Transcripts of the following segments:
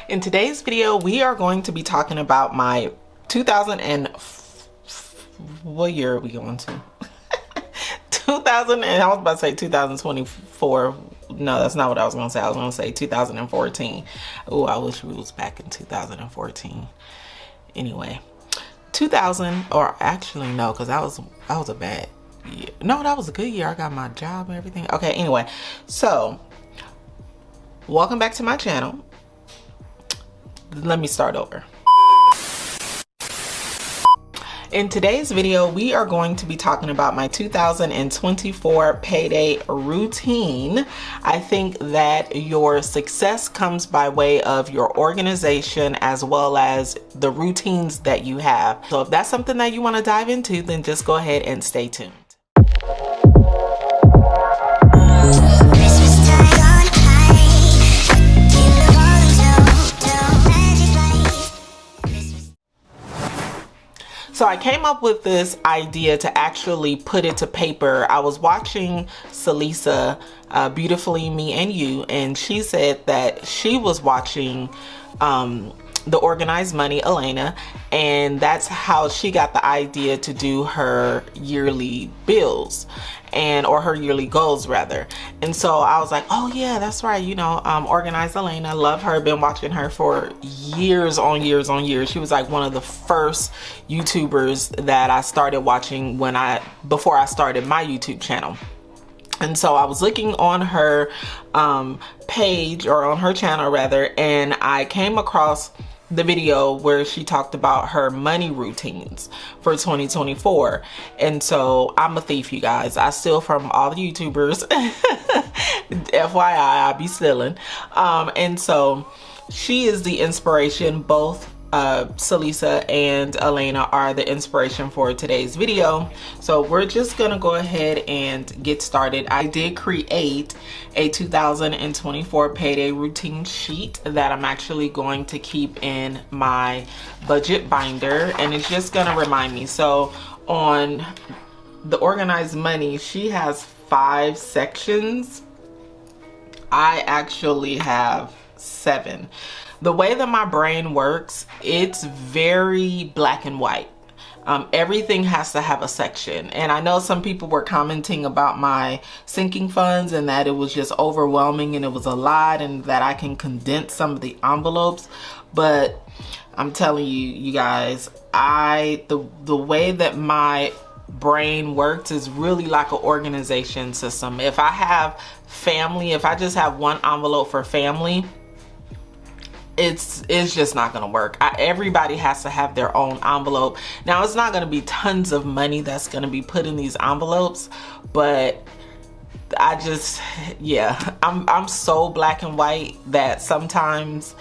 In today's video, we are going to be talking about my 2000 and what year are we going to? 2000 and I was about to say 2024. No, that's not what I was going to say. I was going to say 2014. Oh, I wish we was back in 2014. Anyway, 2000, or actually no, because that was a bad year. No, that was a good year. I got my job and everything. Okay, anyway, so welcome back to my channel. Let me start over. In today's video, we are going to be talking about my 2024 payday routine. I think that your success comes by way of your organization as well as the routines that you have. So if that's something that you want to dive into, then just go ahead and stay tuned. So I came up with this idea to actually put it to paper. I was watching Salisa, Beautifully Me and You, and she said that she was watching the Organized Money, Elena, and that's how she got the idea to do her yearly bills or her yearly goals rather. And so I was like, oh yeah, that's right, you know, Organized Elena, love her, been watching her for years on years on years. She was like one of the first YouTubers that I started watching before I started my YouTube channel. And so I was looking on her page, or on her channel rather, and I came across the video where she talked about her money routines for 2024. And so I'm a thief, you guys. I steal from all the YouTubers. FYI, I be stealing. And so she is the inspiration. Both Salisa and Elena are the inspiration for today's video. So we're just gonna go ahead and get started. I did create a 2024 payday routine sheet that I'm actually going to keep in my budget binder, and it's just gonna remind me. So on the Organized Money, she has 5 sections. I actually have 7. The way that my brain works, it's very black and white. Everything has to have a section. And I know some people were commenting about my sinking funds and that it was just overwhelming and it was a lot and that I can condense some of the envelopes. But I'm telling you, you guys, the way that my brain works is really like an organization system. If I have family, if I just have one envelope for family, it's just not gonna work. Everybody has to have their own envelope. Now it's not gonna be tons of money that's gonna be put in these envelopes, but I just, yeah, I'm so black and white that sometimes,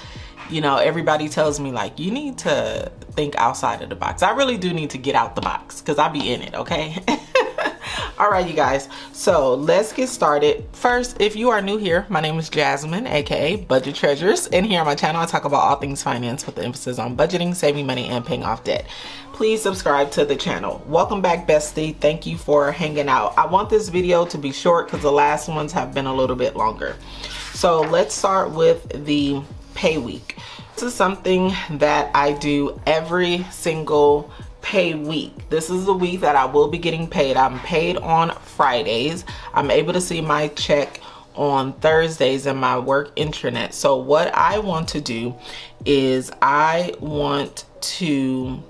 you know, everybody tells me like, you need to think outside of the box. I really do need to get out the box because I be in it, okay? All right, you guys, so let's get started. First, if you are new here, my name is Jasmine, aka Budget Treasures, and here on my channel I talk about all things finance with the emphasis on budgeting, saving money, and paying off debt. Please subscribe to the channel. Welcome back, bestie. Thank you for hanging out. I want this video to be short because the last ones have been a little bit longer. So let's start with the pay week. This is something that I do every single pay week. This is the week that I will be getting paid. I'm paid on Fridays. I'm able to see my check on Thursdays in my work intranet. So what I want to do is I want to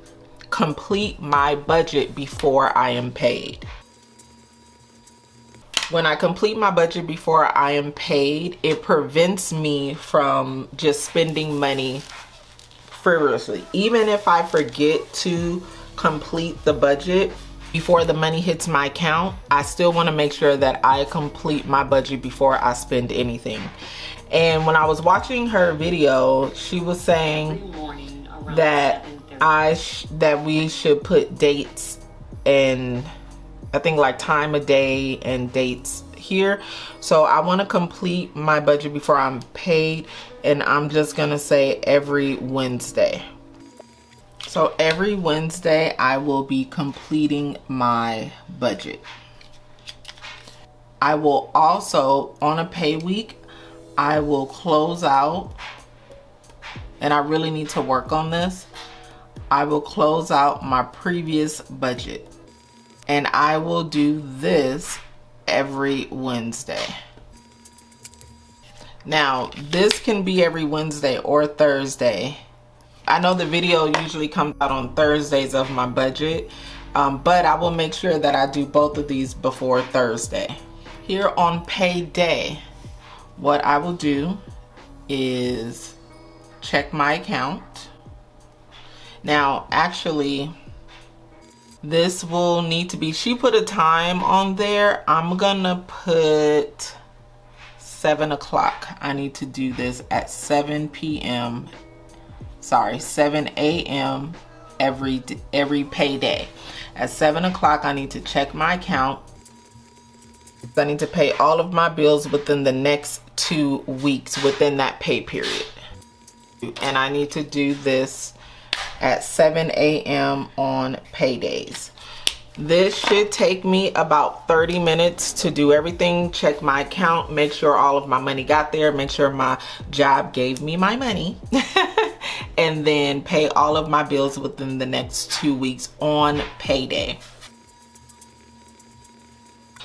complete my budget before I am paid. When I complete my budget before I am paid, it prevents me from just spending money frivolously. Even if I forget to complete the budget before the money hits my account, I still want to make sure that I complete my budget before I spend anything. And when I was watching her video, she was saying that we should put dates and I think like time of day and dates here. So I want to complete my budget before I'm paid, and I'm just gonna say every Wednesday. So every Wednesday I will be completing my budget. I will also, on a pay week, I will close out and I really need to work on this, I will close out my previous budget. And I will do this every Wednesday. Now, this can be every Wednesday or Thursday. I know the video usually comes out on Thursdays of my budget, but I will make sure that I do both of these before Thursday. Here on Payday, what I will do is check my account. Now, actually, this will need to be, she put a time on there. I'm gonna put 7 o'clock. I need to do this at 7 p.m. Sorry, 7 a.m. every payday. At 7 o'clock, I need to check my account. I need to pay all of my bills within the next 2 weeks within that pay period. And I need to do this at 7 a.m. on paydays. This should take me about 30 minutes to do everything. Check my account, make sure all of my money got there, make sure my job gave me my money, and then pay all of my bills within the next 2 weeks on payday.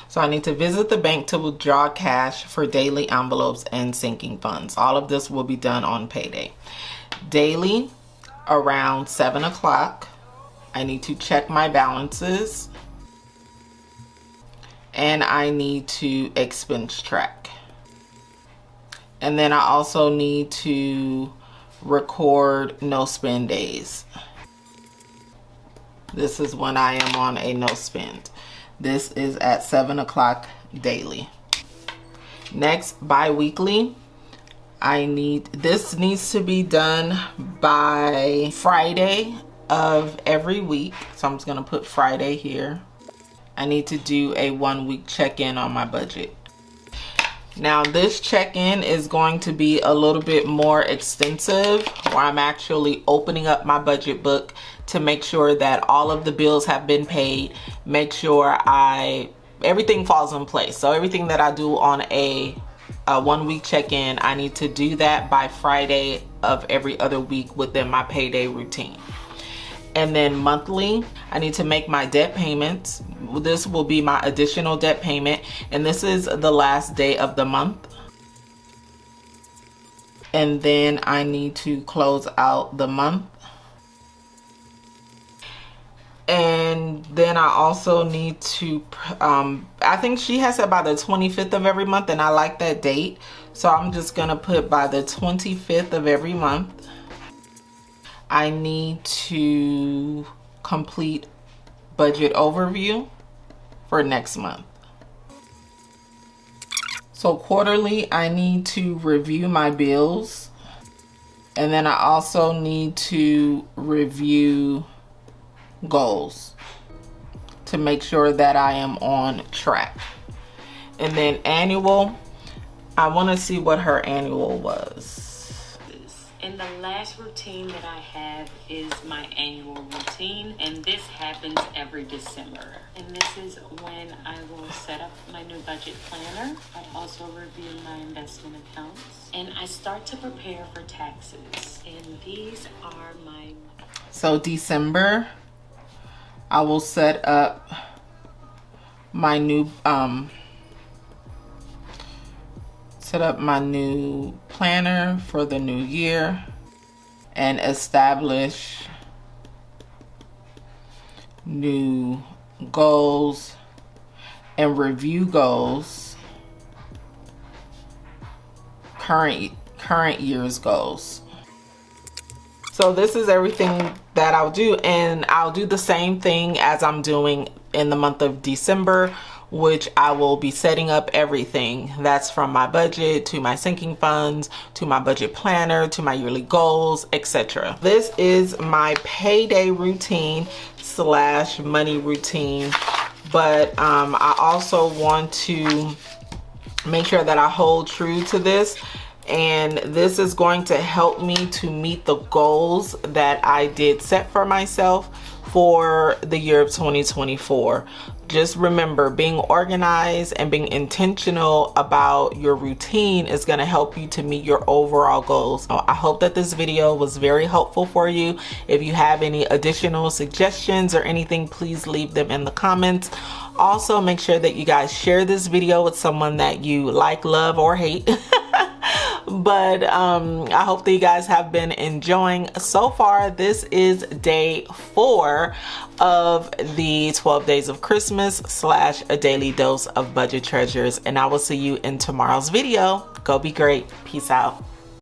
So I need to visit the bank to withdraw cash for daily envelopes and sinking funds. All of this will be done on payday. Daily, around 7 o'clock, I need to check my balances, and I need to expense track. And then I also need to record no spend days. This is when I am on a no spend. This is at 7 o'clock daily. Next, bi-weekly, this needs to be done by Friday of every week. So I'm just gonna put Friday here. I need to do a 1-week check-in on my budget. Now this check-in is going to be a little bit more extensive, where I'm actually opening up my budget book to make sure that all of the bills have been paid, make sure everything falls in place. So everything that I do on a 1-week check-in, I need to do that by Friday of every other week within my payday routine. And then monthly, I need to make my debt payments. This will be my additional debt payment, and this is the last day of the month. And then I need to close out the month. And then I also need to, I think she has it by the 25th of every month, and I like that date. So I'm just gonna put by the 25th of every month. I need to complete budget overview for next month. So quarterly, I need to review my bills. And then I also need to review goals to make sure that I am on track. And then annual, I want to see what her annual was. And the last routine that I have is my annual routine, and this happens every December. And this is when I will set up my new budget planner. I also review my investment accounts, and I start to prepare for taxes. And these are my... So December, I will set up my new planner for the new year and establish new goals and review goals, current year's goals. So this is everything that I'll do, and I'll do the same thing as I'm doing in the month of December, which I will be setting up everything. That's from my budget to my sinking funds to my budget planner to my yearly goals, etc. This is my payday routine / money routine, but I also want to make sure that I hold true to this. And this is going to help me to meet the goals that I did set for myself for the year of 2024. just remember, being organized and being intentional about your routine is going to help you to meet your overall goals. So I hope that this video was very helpful for you. If you have any additional suggestions or anything, please leave them in the comments. Also, make sure that you guys share this video with someone that you like, love, or hate. But I hope that you guys have been enjoying so far. This is day 4 of the 12 days of Christmas / a daily dose of budget treasures, and I will see you in tomorrow's video. Go be great. Peace out.